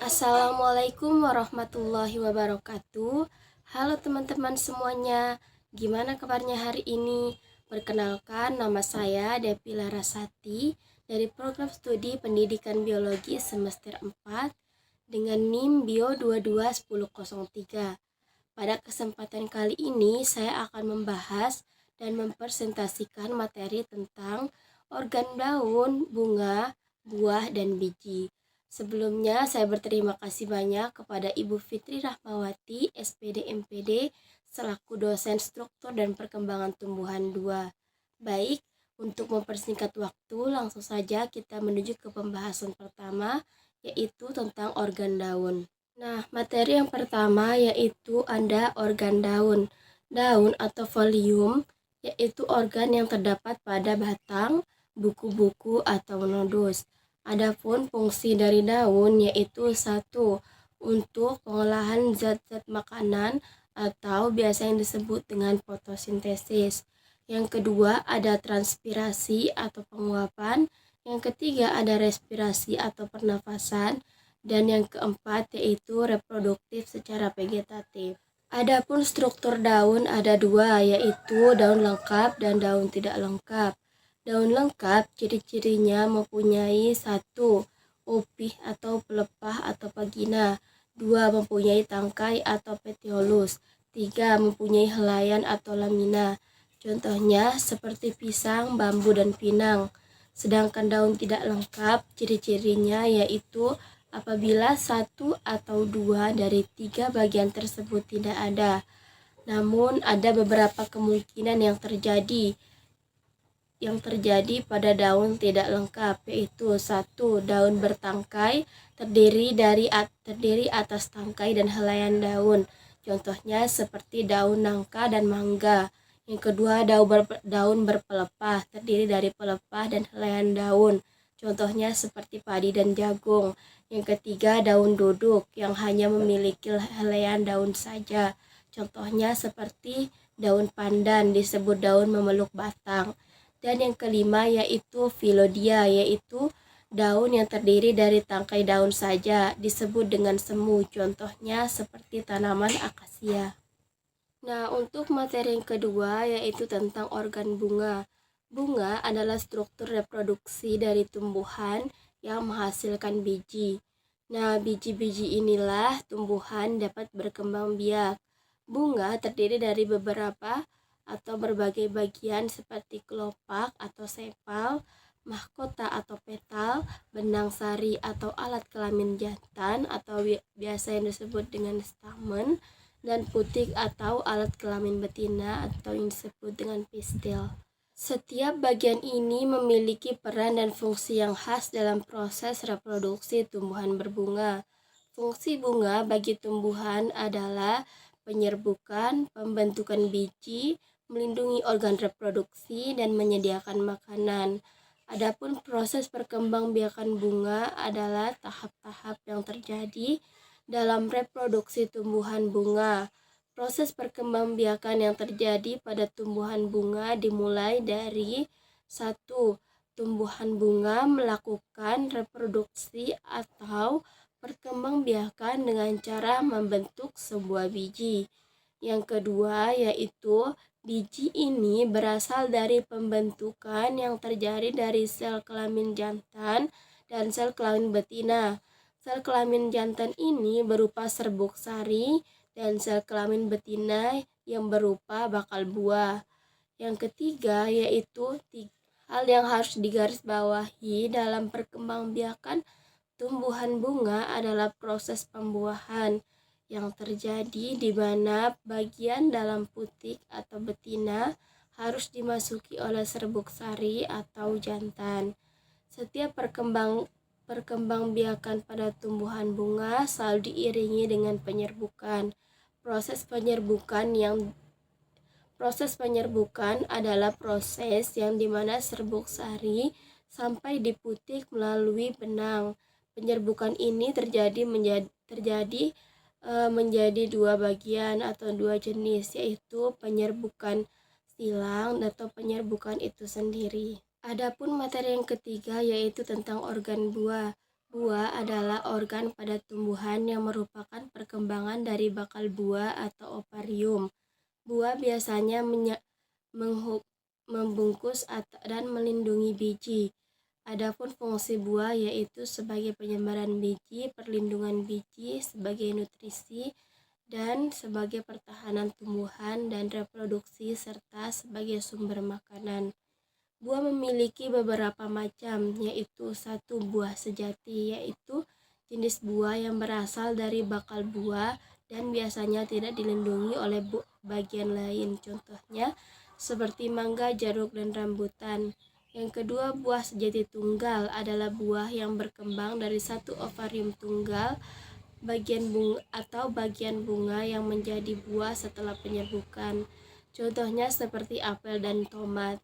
Assalamualaikum warahmatullahi wabarakatuh. Halo teman-teman semuanya, gimana kabarnya hari ini? Perkenalkan, nama saya Depi Larasati dari program studi Pendidikan Biologi semester 4 dengan NIM Bio 221003. Pada kesempatan kali ini saya akan membahas dan mempresentasikan materi tentang organ daun, bunga, buah, dan biji. Sebelumnya saya berterima kasih banyak kepada Ibu Fitri Rahmawati, SPD MPD, selaku dosen struktur dan perkembangan tumbuhan 2. Baik, untuk mempersingkat waktu, langsung saja kita menuju ke pembahasan pertama, yaitu tentang organ daun. Nah, materi yang pertama yaitu ada organ daun. Daun atau folium yaitu organ yang terdapat pada batang, buku-buku atau nodus. Adapun fungsi dari daun yaitu satu, untuk pengolahan zat-zat makanan atau biasa yang disebut dengan fotosintesis. Yang kedua ada transpirasi atau penguapan. Yang ketiga ada respirasi atau pernafasan. Dan yang keempat yaitu reproduktif secara vegetatif. Adapun struktur daun ada dua, yaitu daun lengkap dan daun tidak lengkap. Daun lengkap ciri-cirinya mempunyai satu, upih atau pelepah atau vagina. Dua, mempunyai tangkai atau petiolus. Tiga, mempunyai helaian atau lamina. Contohnya seperti pisang, bambu, dan pinang. Sedangkan daun tidak lengkap ciri-cirinya yaitu apabila satu atau dua dari tiga bagian tersebut tidak ada. Namun ada beberapa kemungkinan yang terjadi pada daun tidak lengkap, yaitu satu, daun bertangkai terdiri atas tangkai dan helaian daun. Contohnya seperti daun nangka dan mangga. Yang kedua, daun berpelepah terdiri dari pelepah dan helaian daun. Contohnya seperti padi dan jagung. Yang ketiga, daun duduk yang hanya memiliki helaian daun saja. Contohnya seperti daun pandan, disebut daun memeluk batang. Dan yang kelima yaitu filodia, yaitu daun yang terdiri dari tangkai daun saja, disebut dengan semu. Contohnya seperti tanaman akasia. Nah, untuk materi yang kedua yaitu tentang organ bunga. Bunga adalah struktur reproduksi dari tumbuhan yang menghasilkan biji. Nah, biji-biji inilah tumbuhan dapat berkembang biak. Bunga terdiri dari beberapa atau berbagai bagian seperti kelopak atau sepal, mahkota atau petal, benang sari atau alat kelamin jantan atau biasa yang disebut dengan stamen, dan putik atau alat kelamin betina atau yang disebut dengan pistil. Setiap bagian ini memiliki peran dan fungsi yang khas dalam proses reproduksi tumbuhan berbunga. Fungsi bunga bagi tumbuhan adalah penyerbukan, pembentukan biji, melindungi organ reproduksi, dan menyediakan makanan. Adapun proses perkembangbiakan bunga adalah tahap-tahap yang terjadi dalam reproduksi tumbuhan bunga. Proses perkembangbiakan yang terjadi pada tumbuhan bunga dimulai dari satu, tumbuhan bunga melakukan reproduksi atau perkembangbiakan dengan cara membentuk sebuah biji. Yang kedua yaitu biji ini berasal dari pembentukan yang terjadi dari sel kelamin jantan dan sel kelamin betina. Sel kelamin jantan ini berupa serbuk sari dan sel kelamin betina yang berupa bakal buah. Yang ketiga yaitu hal yang harus digarisbawahi dalam perkembangbiakan tumbuhan bunga adalah proses pembuahan yang terjadi di mana bagian dalam putik atau betina harus dimasuki oleh serbuk sari atau jantan. Setiap perkembangbiakan pada tumbuhan bunga selalu diiringi dengan penyerbukan. Proses penyerbukan adalah proses yang dimana serbuk sari sampai di putik melalui benang. Penyerbukan ini terjadi menjadi dua bagian atau dua jenis, yaitu penyerbukan silang atau penyerbukan itu sendiri. Adapun materi yang ketiga yaitu tentang organ buah. Buah adalah organ pada tumbuhan yang merupakan perkembangan dari bakal buah atau ovarium. Buah biasanya membungkus dan melindungi biji. Adapun fungsi buah yaitu sebagai penyebaran biji, perlindungan biji, sebagai nutrisi, dan sebagai pertahanan tumbuhan dan reproduksi, serta sebagai sumber makanan. Buah memiliki beberapa macam, yaitu satu buah sejati, yaitu jenis buah yang berasal dari bakal buah dan biasanya tidak dilindungi oleh bagian lain, contohnya seperti mangga, jeruk, dan rambutan. Yang kedua, buah sejati tunggal adalah buah yang berkembang dari satu ovarium tunggal bagian bunga yang menjadi buah setelah penyerbukan. Contohnya seperti apel dan tomat.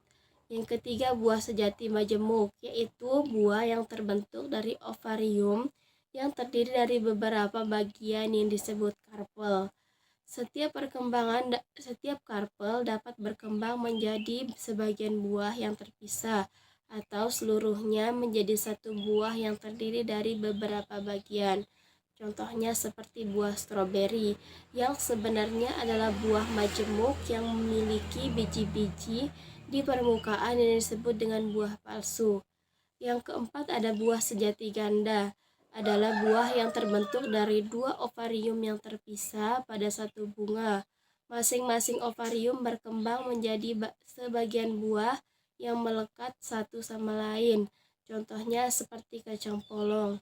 Yang ketiga, buah sejati majemuk, yaitu buah yang terbentuk dari ovarium yang terdiri dari beberapa bagian yang disebut karpel. Setiap karpel dapat berkembang menjadi sebagian buah yang terpisah atau seluruhnya menjadi satu buah yang terdiri dari beberapa bagian. Contohnya seperti buah stroberi yang sebenarnya adalah buah majemuk yang memiliki biji-biji di permukaan yang disebut dengan buah palsu. Yang keempat ada buah sejati ganda, adalah buah yang terbentuk dari dua ovarium yang terpisah pada satu bunga. Masing-masing ovarium berkembang menjadi sebagian buah yang melekat satu sama lain. Contohnya seperti kacang polong,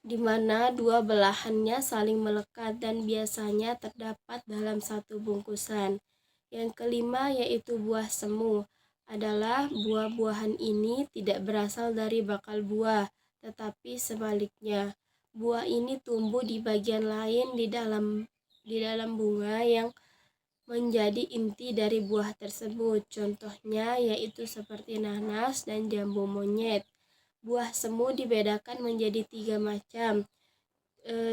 di mana dua belahannya saling melekat dan biasanya terdapat dalam satu bungkusan. Yang kelima yaitu buah semu, adalah buah-buahan ini tidak berasal dari bakal buah, tetapi sebaliknya. Buah ini tumbuh di bagian lain di dalam bunga yang menjadi inti dari buah tersebut. Contohnya yaitu seperti nanas dan jambu monyet. Buah semu dibedakan menjadi 3 macam,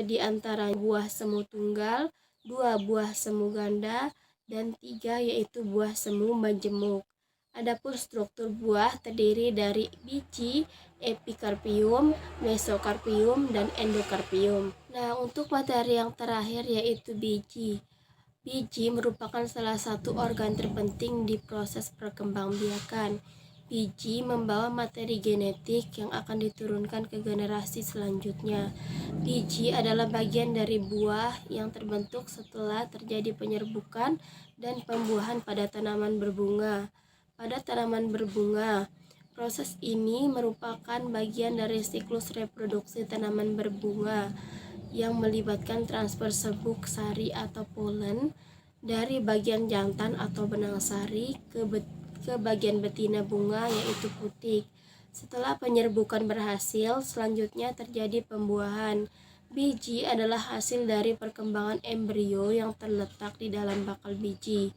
di antara buah semu tunggal, 2 buah semu ganda, dan 3 yaitu buah semu majemuk. Adapun struktur buah terdiri dari biji, epikarpium, mesokarpium, dan endokarpium. Nah, untuk materi yang terakhir yaitu biji. Biji merupakan salah satu organ terpenting di proses perkembangbiakan. Biji membawa materi genetik yang akan diturunkan ke generasi selanjutnya. Biji adalah bagian dari buah yang terbentuk setelah terjadi penyerbukan dan pembuahan pada tanaman berbunga. Pada tanaman berbunga, proses ini merupakan bagian dari siklus reproduksi tanaman berbunga yang melibatkan transfer serbuk sari atau polen dari bagian jantan atau benang sari ke bagian betina bunga, yaitu putik. Setelah penyerbukan berhasil, selanjutnya terjadi pembuahan. Biji adalah hasil dari perkembangan embrio yang terletak di dalam bakal biji.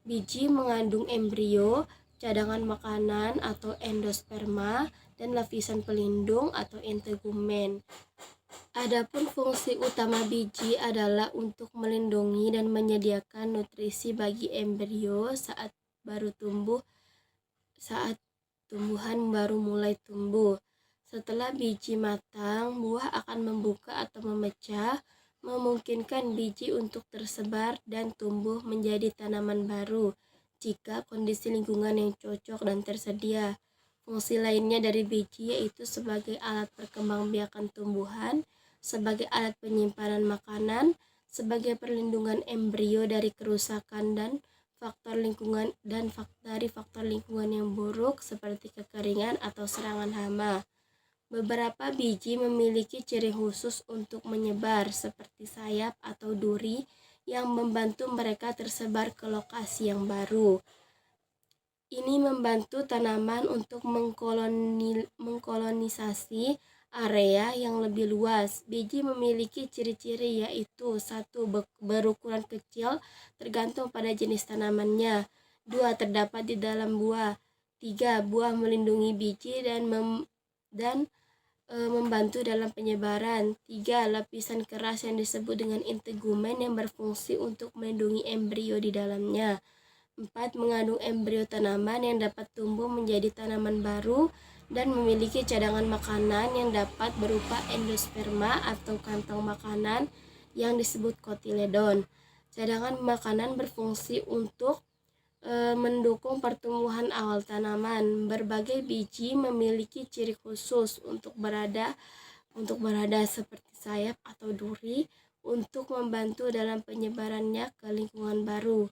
Biji mengandung embrio, cadangan makanan atau endosperma, dan lapisan pelindung atau integumen. Adapun fungsi utama biji adalah untuk melindungi dan menyediakan nutrisi bagi embrio saat tumbuhan baru mulai tumbuh. Setelah biji matang, buah akan membuka atau memecah, memungkinkan biji untuk tersebar dan tumbuh menjadi tanaman baru jika kondisi lingkungan yang cocok dan tersedia. Fungsi lainnya dari biji yaitu sebagai alat perkembangbiakan tumbuhan, sebagai alat penyimpanan makanan, sebagai perlindungan embrio dari kerusakan dan dari faktor lingkungan yang buruk seperti kekeringan atau serangan hama. Beberapa biji memiliki ciri khusus untuk menyebar seperti sayap atau duri yang membantu mereka tersebar ke lokasi yang baru. Ini membantu tanaman untuk mengkolonisasi area yang lebih luas. Biji memiliki ciri-ciri yaitu 1. Berukuran kecil tergantung pada jenis tanamannya. 2. Terdapat di dalam buah. 3. Buah melindungi biji dan membantu dalam penyebaran. 3. Lapisan keras yang disebut dengan integumen yang berfungsi untuk melindungi embrio di dalamnya. 4. Mengandung embrio tanaman yang dapat tumbuh menjadi tanaman baru. dan memiliki cadangan makanan yang dapat berupa endosperma atau kantong makanan yang disebut kotiledon. Cadangan makanan berfungsi untuk mendukung pertumbuhan awal tanaman. Berbagai biji memiliki ciri khusus untuk berada seperti sayap atau duri untuk membantu dalam penyebarannya ke lingkungan baru.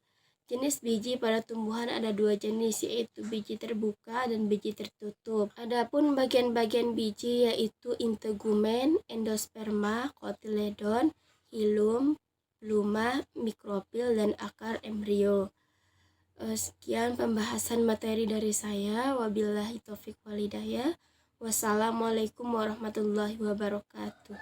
Jenis biji pada tumbuhan ada dua jenis, yaitu biji terbuka dan biji tertutup. Adapun bagian-bagian biji yaitu integumen, endosperma, kotiledon, hilum, pluma, mikrofil, dan akar embrio. Sekian pembahasan materi dari saya. Wabillahi taufik walhidayah. Wassalamualaikum warahmatullahi wabarakatuh.